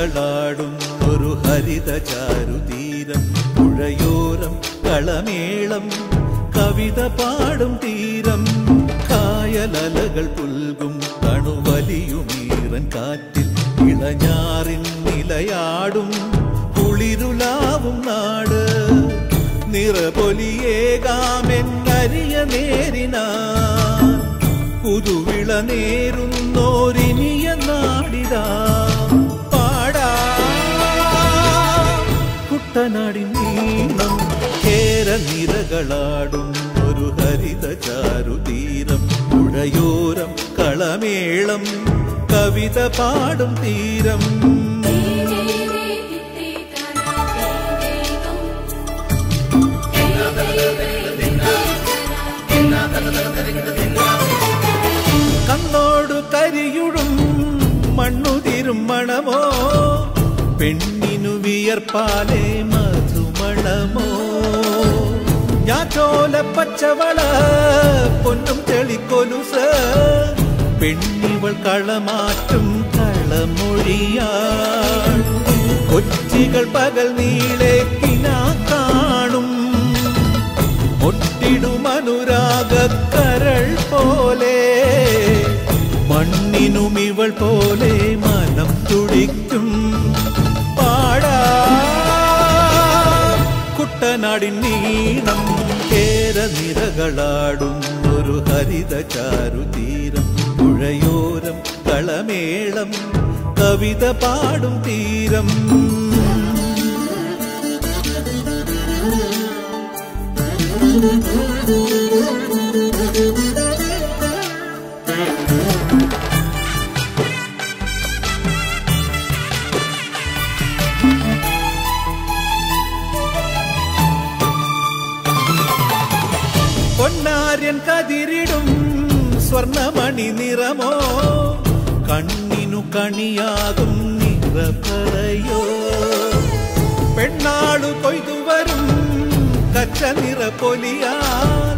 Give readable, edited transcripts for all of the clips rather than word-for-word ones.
നിരകളാടുന്നൊരു ഹരിത ചാരുതീരം പുഴയോരം കളമേളം കവിത പാടും തീരം കായലലകൾ പുൽകും കണുവലിയുമീറൻ കാറ്റിൽ ഇളഞ്ഞാറിൻ നിലയാടും കുളിരുലാവും നാട് നിറപൊലിയേകാമെന്നരിയ നേരിനാ പുതുവിള നേരുന്നോരിനിയ നാടിതാ പാടാ കുട്ടനാടിൻ നീളം കേര നിരകളാടും ഒരു ഹരിത ചാരുതീരം പുഴയോരം കളമേളം കവിത പാടും തീരം കണ്ണോടു കരിയുടും മണ്ണുതിരും മണമോ പെണ്ണിനു വിയർപ്പാലേ മധുമണമോ ഞാറ്റോല പച്ചവള പൊന്നും തെളിക്കൊലുസ് പെണ്ണിവൾ കളമാറ്റും കളമൊഴിയാൾ കൊച്ചികൾ പകൽ നീളെ കിനാ കാണും ഒട്ടിടും അനുരാഗക്കരൾ പോലെ മണ്ണിനും ഇവൾ പോലെ മനം തുടിക്കും പാടാ കുട്ടനാടിൻ നീളം കേര നിരകളാടും ഒരു ഹരിത ചാരുതീരം പുഴയോരം കളമേളം കവിത പാടും തീരം പൊന്നാര്യൻ കതിരിടും സ്വർണമണി നിറമോ കണ്ണിനു കണിയാകും നിറപറയോ പെണ്ണാളു കൊയ്തുവരും കച്ച നിറപ്പൊലിയാൽ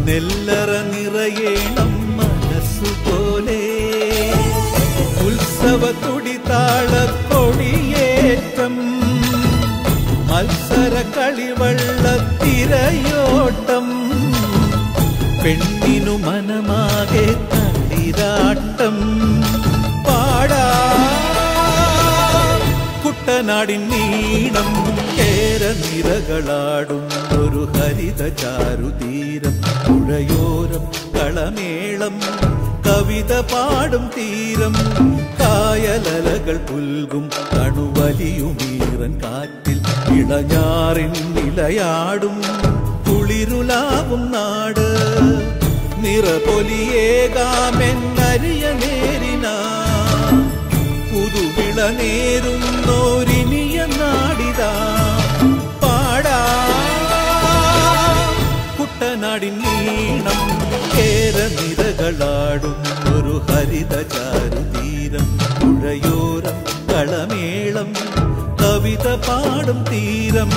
നെല്ലറ നിറയേണം മനസ്സുപോലെ ഉത്സവ തുടിതാള കൊടിയേറ്റം മത്സര കളിവള്ളത്തിരയോട്ടം പെണ്ണിനു മനമാകെ തളിരാട്ടം പാടാ കുട്ടനാടിൻ നീളം കേര നിരകളാടും ഒരു ഹരിത ചാരുതീരം പുഴയോരം കളമേളം കവിത പാടും തീരം കായലലകൾ പുൽകും കണുവലിയുമീറൻ കാറ്റിൽ ഇളഞ്ഞാറിൻ നിലയാടും കുളിരുലാവും നാട് നിറപൊലിയേകാമെന്നരിയ നേരിനാ പുതുവിള നേരുന്നോരിനിയ നാടിതാ പാടാ കുട്ടനാടിൻ നീളം കേര നിരകളാടും ഒരു ഹരിത ചാരുതീരം പുഴയോരം കളമേളം കവിത പാടും തീരം